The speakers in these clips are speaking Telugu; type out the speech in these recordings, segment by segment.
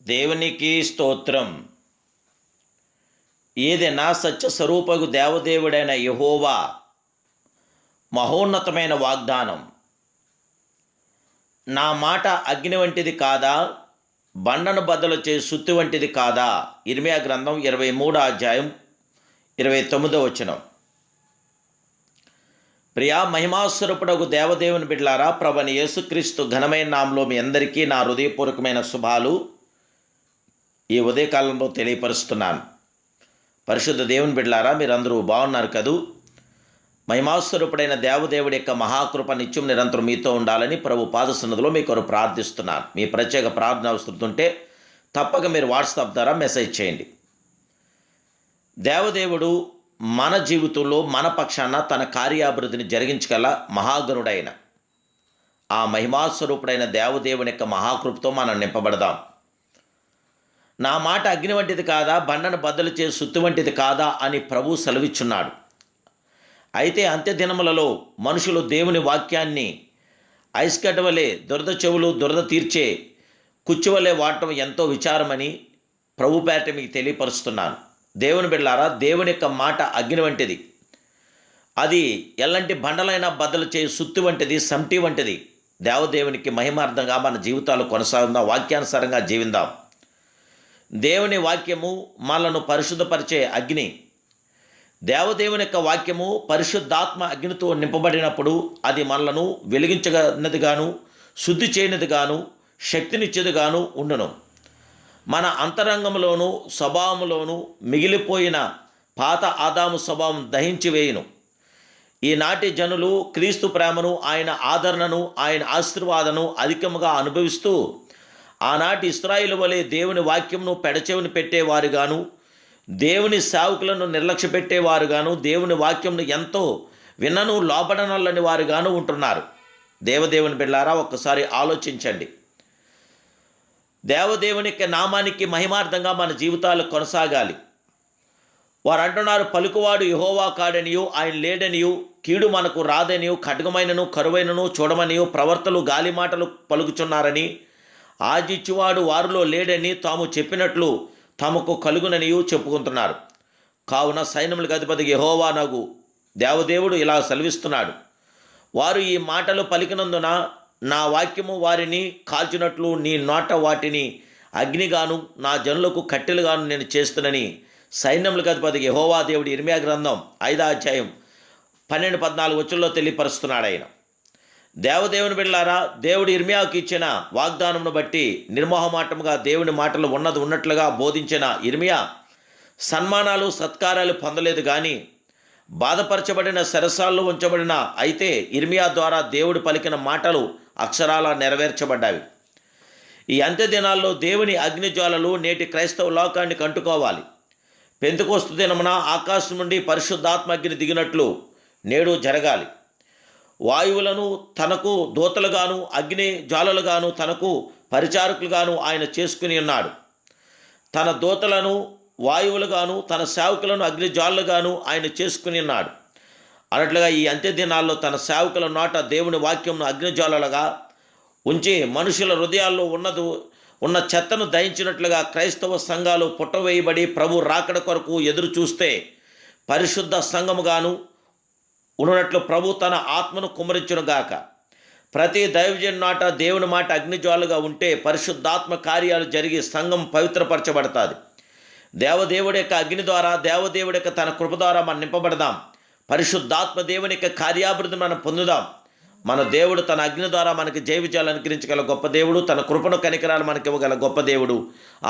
దేవునికి స్తోత్రం. ఏదైనా సత్య స్వరూపకు దేవదేవుడైన యెహోవా మహోన్నతమైన వాగ్దానం. నా మాట అగ్ని వంటిది కాదా, బండను బద్దలు చేసి సుత్తి వంటిది కాదా. ఇర్మియా గ్రంథం 23వ అధ్యాయం 29వ వచనం. ప్రియా మహిమాస్వరూపుడకు దేవదేవుని బిడ్డలారా, ప్రభువైన యేసుక్రీస్తు ఘనమైన నామములో మీ అందరికీ నా హృదయపూర్వకమైన శుభాలు ఈ ఉదయకాలంలో తెలియపరుస్తున్నాను. పరిశుద్ధ దేవుని బిడ్డలారా, మీరందరూ బాగున్నారు కదూ. మహిమాస్వరూపుడైన దేవదేవుడి యొక్క మహాకృప నిత్యం నిరంతరం మీతో ఉండాలని ప్రభు పాదసన్నిధిలో మీ కొరకు ప్రార్థిస్తున్నాను. మీ ప్రత్యేక ప్రార్థన అవసరం ఉంటే తప్పక మీరు వాట్సాప్ ద్వారా మెసేజ్ చేయండి. దేవదేవుడు మన జీవితంలో మన పక్షాన తన కార్యాభివృద్ధిని జరిగించగల మహాగణుడైన ఆ మహిమాస్వరూపుడైన దేవదేవుని యొక్క మహాకృపతో మనం నింపబడదాం. నా మాట అగ్ని వంటిది కాదా, బండను బద్దలు చేసి సుత్తి వంటిది కాదా అని ప్రభు సెలవిచ్చున్నాడు. అయితే అంత్య దినములలో మనుషులు దేవుని వాక్యాన్ని ఐస్కట్ వలె దురద చెవులు దురద తీర్చే కుచ్చివలే వాడటం ఎంతో విచారమని ప్రభుపేట మీకు తెలియపరుస్తున్నాను. దేవుని బిడ్డలారా, దేవుని యొక్క మాట అగ్ని వంటిది. అది ఎలాంటి బండలైనా బద్దలు చేసి సుత్తి వంటిది, సంటి వంటిది. దేవదేవునికి మహిమార్థంగా మన జీవితాలు కొనసాగుదాం, వాక్యానుసారంగా జీవిద్దాం. దేవుని వాక్యము మనలను పరిశుద్ధపరిచే అగ్ని. దేవదేవుని యొక్క వాక్యము పరిశుద్ధాత్మ అగ్నితో నింపబడినప్పుడు అది మనలను వెలిగించగలదిగాను, శుద్ధి చేయనిదిగాను, శక్తినిచ్చేదిగాను ఉండును. మన అంతరంగంలోను స్వభావంలోను మిగిలిపోయిన పాత ఆదాము స్వభావం దహించి వేయును. ఈనాటి జనులు క్రీస్తు ప్రేమను, ఆయన ఆదరణను, ఆయన ఆశీర్వాదను అధికముగా అనుభవిస్తూ ఆనాటి ఇశ్రాయేలు వలె దేవుని వాక్యమును పెడచెవిని పెట్టేవారుగాను, దేవుని సేవకులను నిర్లక్ష్య పెట్టేవారుగాను, దేవుని వాక్యంను ఎంతో వినను లోబడనల్లని వారుగాను ఉంటున్నారు. దేవదేవుని బిడ్డలారా, ఒక్కసారి ఆలోచించండి. దేవదేవుని యొక్క నామానికి మహిమార్థంగా మన జీవితాలు కొనసాగాలి. వారు అంటున్నారు, పలుకువాడు యెహోవా కాడనియు, ఆయన లేడనియు, కీడు మనకు రాదనియు, ఖడ్గమైనను కరువైనను చూడమనియు ప్రవర్తలు గాలి మాటలు పలుకుచున్నారని, ఆజిచ్చువాడు వారిలో లేడని తాము చెప్పినట్లు తమకు కలుగుననియు చెప్పుకుంటున్నారు. కావున సైన్యములకు అధిపతి యెహోవానగు దేవదేవుడు ఇలా సెలవిస్తున్నాడు, వారు ఈ మాటలు పలికినందున నా వాక్యము వారిని కాల్చినట్లు నీ నోట వాటిని అగ్నిగాను నా జనులకు కట్టెలుగాను నేను చేస్తునని సైన్యములకు అధిపతి యెహోవా దేవుడు ఇర్మియా గ్రంథం 5వ అధ్యాయం 12-14 వచనంలో తెలియపరుస్తున్నాడు ఆయన. దేవదేవుని బిడ్డలారా, దేవుడు ఇర్మియాకు ఇచ్చిన వాగ్దానమును బట్టి నిర్మోహమాటముగా దేవుని మాటలు ఉన్నట్లుగా బోధించిన ఇర్మియా సన్మానాలు సత్కారాలు పొందలేదు, కానీ బాధపరచబడిన సరసాల్లో ఉంచబడిన. అయితే ఇర్మియా ద్వారా దేవుడు పలికిన మాటలు అక్షరాలా నెరవేర్చబడ్డాయి. ఈ అంత్య దినాల్లో దేవుని అగ్నిజ్వాలలు నేటి క్రైస్తవ లోకాన్ని కంటుకోవాలి. పెంతెకోస్తు దినమున ఆకాశం నుండి పరిశుద్ధాత్మ అగ్ని దిగినట్లు నేడు జరగాలి. వాయువులను తనకు దూతలుగాను, అగ్ని జ్వాలలుగాను, తనకు పరిచారకులుగాను ఆయన చేసుకుని ఉన్నాడు. తన దూతలను వాయువులుగాను, తన సేవకులను అగ్ని జ్వాలలుగాను ఆయన చేసుకుని ఉన్నాడు. అన్నట్లుగా ఈ అంత్య దినాల్లో తన సేవకుల నోట దేవుని వాక్యంను అగ్నిజ్వాలలుగా ఉంచి మనుషుల హృదయాల్లో ఉన్న చెత్తను దహించినట్లుగా క్రైస్తవ సంఘాలు పుట్టవేయబడి ప్రభు రాకడ కొరకు ఎదురు చూస్తే పరిశుద్ధ సంఘముగాను ఉన్నట్లు ప్రభు తన ఆత్మను కుమ్మరించునుగాక. ప్రతి దైవజన్ నాట దేవుని మాట అగ్నిజ్వాలుగా ఉంటే పరిశుద్ధాత్మ కార్యాలు జరిగి సంఘం పవిత్రపరచబడుతుంది. దేవదేవుడి యొక్క అగ్ని ద్వారా, దేవదేవుడి యొక్క తన కృప ద్వారా మనం నింపబడదాం. పరిశుద్ధాత్మ దేవుని యొక్క కార్యాభివృద్ధి మనం పొందుదాం. మన దేవుడు తన అగ్ని ద్వారా మనకి జయ విజయాలు అనుగ్రహించగల గొప్ప దేవుడు, తన కృపను కనికరాలు మనకి ఇవ్వగల గొప్ప దేవుడు.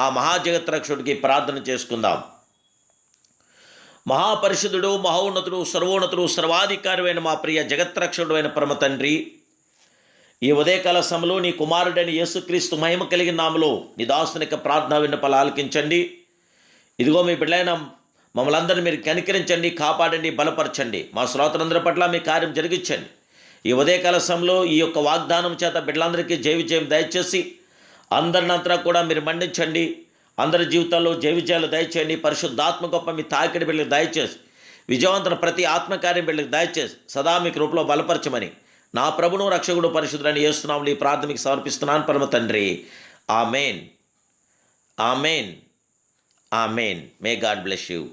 ఆ మహాజగత్రక్షుడికి ప్రార్థన చేసుకుందాం. మహాపరిశుద్ధుడు, మహోన్నతుడు, సర్వోన్నతుడు, సర్వాధికారమైన మా ప్రియ జగత్రక్షకుడు అయిన పరమ తండ్రి, ఈ ఉదయకాల సమయంలో నీ కుమారుడైన యేసుక్రీస్తు మహిమ కలిగిన నామములో నీ దాసుని యొక్క ప్రార్థన విన్నపాలు ఆలకించండి. ఇదిగో మీ బిడ్డలైన మమ్మల్ని అందరినీ మీరు కనికరించండి, కాపాడండి, బలపరచండి. మా శ్రోతలందరి పట్ల మీ కార్యం జరిగించండి. ఈ ఉదయకాల సమయంలో ఈ యొక్క వాగ్దానం చేత బిడ్డలందరికీ జయ విజయం దయచేసి అందరినంతా కూడా మీరు మండించండి. అందరి జీవితాల్లో జయ విజయాలు దయచేయండి. పరిశుద్ధాత్మ గొప్ప మీ తాకిడి బిడ్డలకు దయచేసి విజయవంతన ప్రతి ఆత్మకార్యం బిడ్డలకు దయచేసి సదా మీ కృపలో బలపరచమని నా ప్రభును రక్షకుడు పరిశుద్ధులని యేసు నామములో ఈ ప్రార్థనకి సమర్పిస్తున్నాను పరమ తండ్రి. Amen. Amen. Amen. May God bless you.